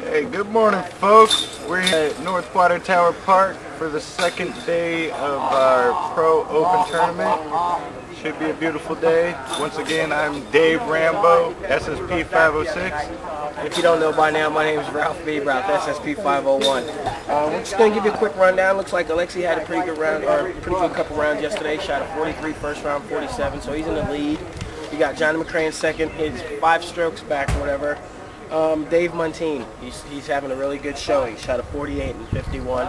Hey, good morning, folks. We're here at North Water Tower Park for the second day of our Pro Open tournament. Should be a beautiful day. Once again, I'm Dave Rambo, SSP 506. If you don't know by now, my name is Ralph B. Ralph, SSP 501. We're just going to give you a quick rundown. Looks like Alexi had a pretty good round, or pretty good couple rounds yesterday. Shot a 43 first round, 47, so he's in the lead. You got Johnny McCray in second. He's 5 strokes back or whatever. Dave Montine, he's having a really good showing. Shot a 48 and 51.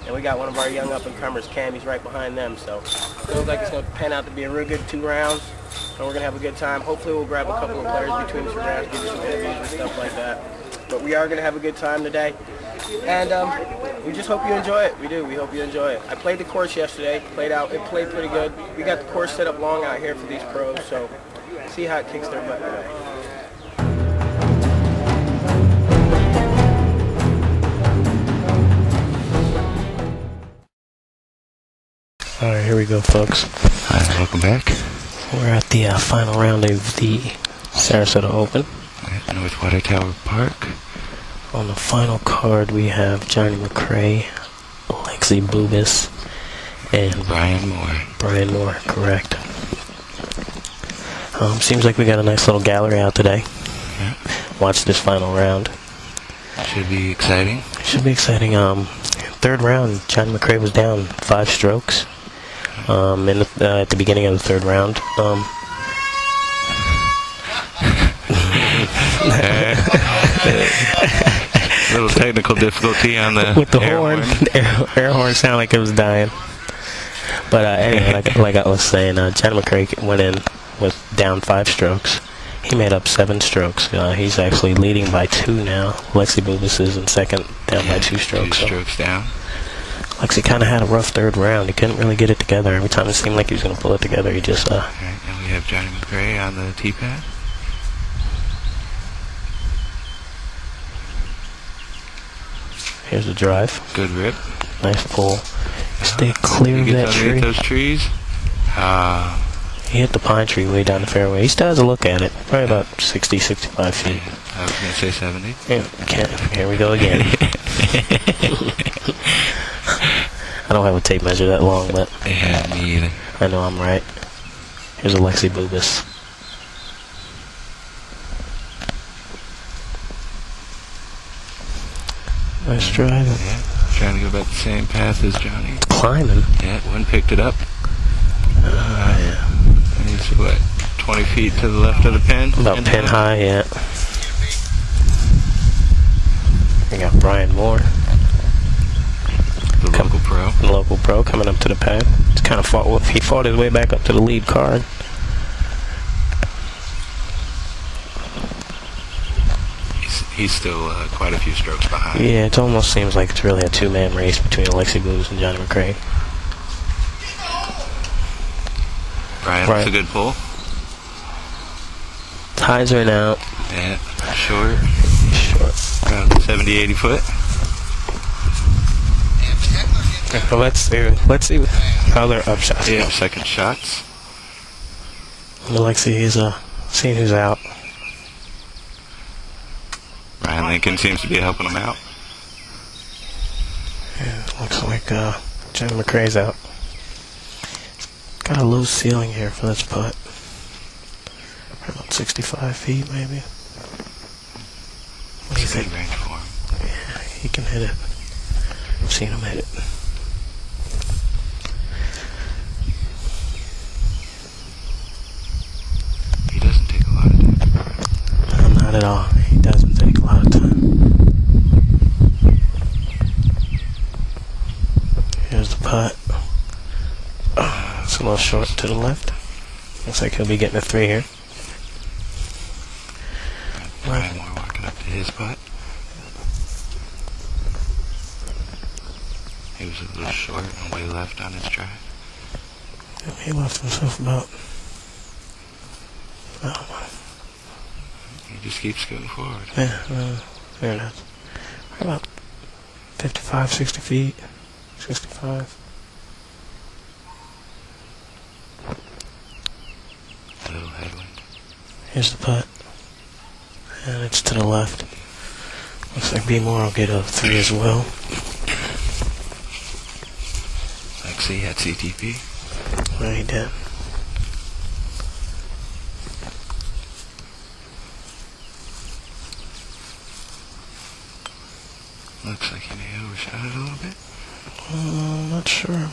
And we got one of our young up-and-comers, Cam. He's right behind them. So it looks like it's going to pan out to be a real good 2 rounds. And we're going to have a good time. Hopefully we'll grab a couple of players between the 2 rounds, give you some interviews and stuff like that. But we are going to have a good time today. And we just hope you enjoy it. We do. We hope you enjoy it. I played the course yesterday. It played pretty good. We got the course set up long out here for these pros. So see how it kicks their butt today. Alright, here we go, folks. Hi, welcome back. We're at the final round of the Sarasota Open. At North Water Tower Park. On the final card, we have Johnny McCray, Alexi Bubis, and Brian Moore. Brian Moore, correct. Seems like we got a nice little gallery out today. Yeah. Watch this final round. Should be exciting. Should be exciting. Third round, Johnny McCray was down 5 strokes. At the beginning of the third round. A little technical difficulty on the with the horn. Air horn sounded like it was dying. But anyway, like I was saying, Johnny McCray went in with down 5 strokes. He made up 7 strokes. He's actually leading by 2 now. Alexi Bubis is in second, down by 2 strokes. 2 strokes down. Alexi kind of had a rough third round. He couldn't really get it together. Every time it seemed like he was going to pull it together, he just... Right, and we have Johnny McCray on the tee pad. Here's the drive. Good rip. Nice pull. Stay clear of that tree. Those trees. He hit the pine tree way down the fairway. He still has a look at it. Probably about 60, 65 feet. Yeah, I was going to say 70. Yeah, here we go again. I don't have a tape measure that long, but yeah, me either. I know I'm right. Here's Alexi Bubis. Nice drive. Yeah, trying to go about the same path as Johnny. Climbing. Yeah, one picked it up. Yeah. He's what, 20 feet to the left of the pin? About pin high, yeah. We got Brian Moore. The local pro. The local pro coming up to the pad. It's kind of he fought his way back up to the lead card. He's still quite a few strokes behind. Yeah, it almost seems like it's really a 2-man race between Alexi Bubis and Johnny McCray. Brian, that's a good pull. Highs are out. Yeah, short. About 70, 80 foot. Well, let's see how their upshots go. Yeah, second shots. Alexi is seeing who's out. Ryan Lincoln seems to be helping him out. Yeah, looks like Johnny McCray's out. Got a low ceiling here for this putt. About 65 feet, maybe. What do you think? Good range for him. Yeah, he can hit it. I've seen him hit it. He doesn't take a lot of time. No, not at all. He doesn't take a lot of time. Here's the putt. It's a little short to the left. Looks like he'll be getting a 3 here. Brian Moore walking up to his putt. He was a little short and way left on his drive. He left himself about... He just keeps going forward. Yeah, there it is. About 55, 60 feet. 65. A little headwind. Here's the putt. And it's to the left. Looks like B Moore will get a 3 as well. Lexi had CTP. Oh, he did. Looks like he may have overshot it a little bit. I'm not sure.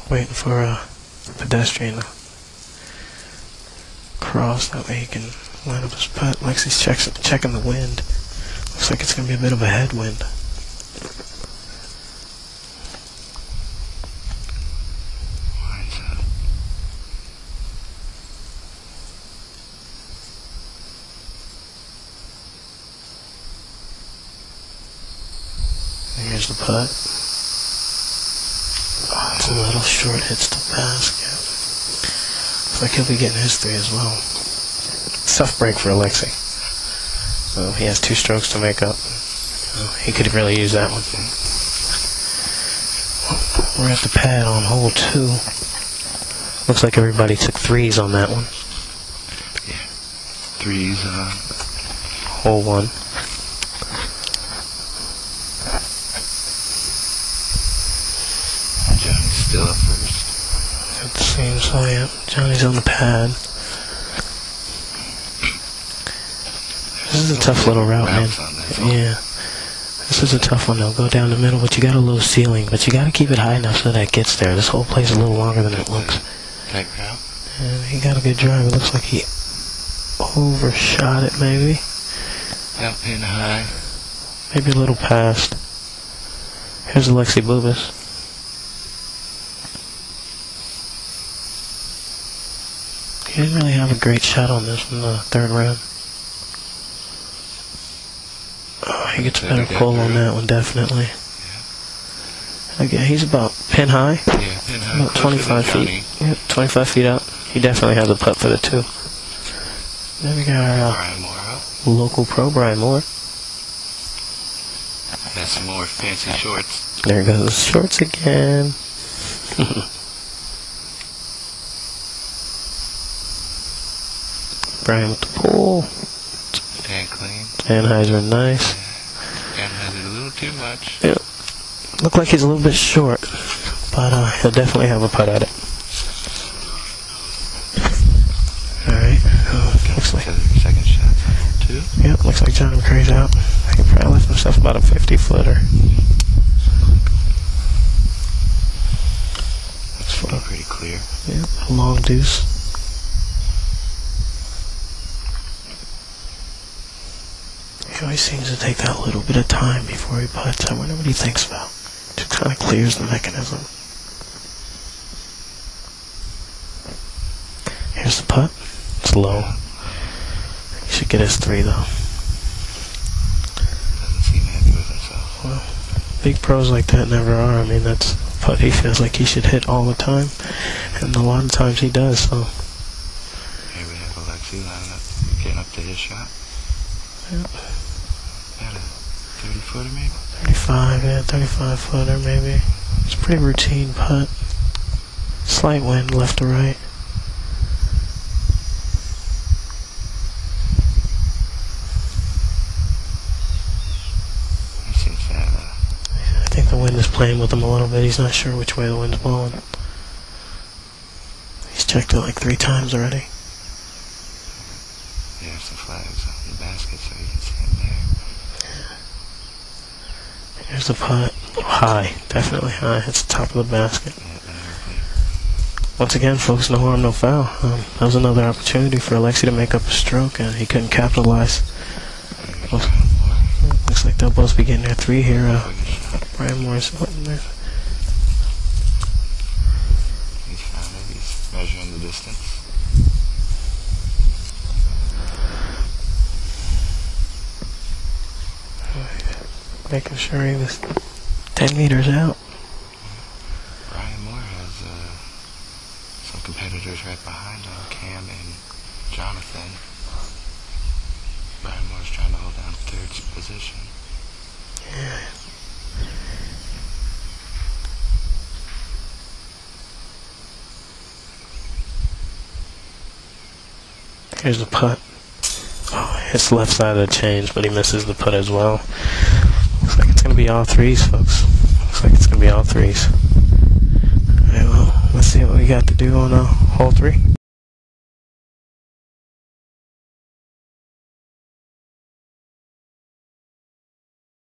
Waiting for a pedestrian to cross, that way he can line up his putt. Lexi's checking the wind. Looks like it's going to be a bit of a headwind. Lines up. Here's the putt. Oh, it's a little short, hits the basket. Looks like he'll be getting his 3 as well. Tough break for Alexi. He has 2 strokes to make up. He could really use that one. We're at the pad on hole 2. Looks like everybody took 3s on that one. Yeah. 3s Hole 1. Johnny's still up first. It seems so, yeah. Johnny's on the pad. This is a tough little route, man. Yeah. This is a tough one, though. Go down the middle, but you got a low ceiling. But you got to keep it high enough so that it gets there. This whole play's a little longer than it looks. Tight route. And he got a good drive. It looks like he overshot it, maybe. Out pin high. Maybe a little past. Here's Alexi Bubis. He didn't really have a great shot on this in the 3rd round. Oh, he gets a better pull on that one, definitely. Yeah. Again, he's about pin high. Yeah, pin high. About 25 feet. Yep, 25 feet out. He definitely has a putt for the 2. Then we got our Brian Moore up. local pro, Brian Moore. Got some more fancy shorts. There goes the shorts again. Brian with the pull. And clean. Anheuser, nice. And has it a little too much. Yeah. Look like he's a little bit short, but he'll definitely have a putt at it. Alright. Looks like second shot. 2. Yep, looks like John McCray's out. He probably left himself about a 50-footer. Looks pretty clear. Yep, a long deuce. He always seems to take that little bit of time before he putts. I wonder what he thinks about. Just kind of clears the mechanism. Here's the putt. It's low. He should get his 3 though. Doesn't seem happy with himself. Well, big pros like that never are. I mean, that's a putt he feels like he should hit all the time, and a lot of times he does. So here we have Alexi lining up, getting up to his shot. Yep. About a 30-footer maybe? 35, yeah, 35-footer maybe. It's a pretty routine putt. Slight wind left to right. He seems to have I think the wind is playing with him a little bit. He's not sure which way the wind's blowing. He's checked it like 3 times already. Yeah, some flags on the basket so you can see him there. Here's the putt. High. Definitely high. It's the top of the basket. Once again, folks, no harm, no foul. That was another opportunity for Alexi to make up a stroke, and he couldn't capitalize. Looks like they'll both be getting their 3 here. Brian Moore's in there. He's found it. He's measuring the distance. Making sure he was 10 meters out. Brian Moore has some competitors right behind him, Cam and Jonathan. Brian Moore's trying to hold down 3rd position. Here's the putt. Oh, his left side of the change, but he misses the putt as well. Looks like it's going to be all threes, folks. Looks like it's going to be all threes. Alright, well, let's see what we got to do on hole 3.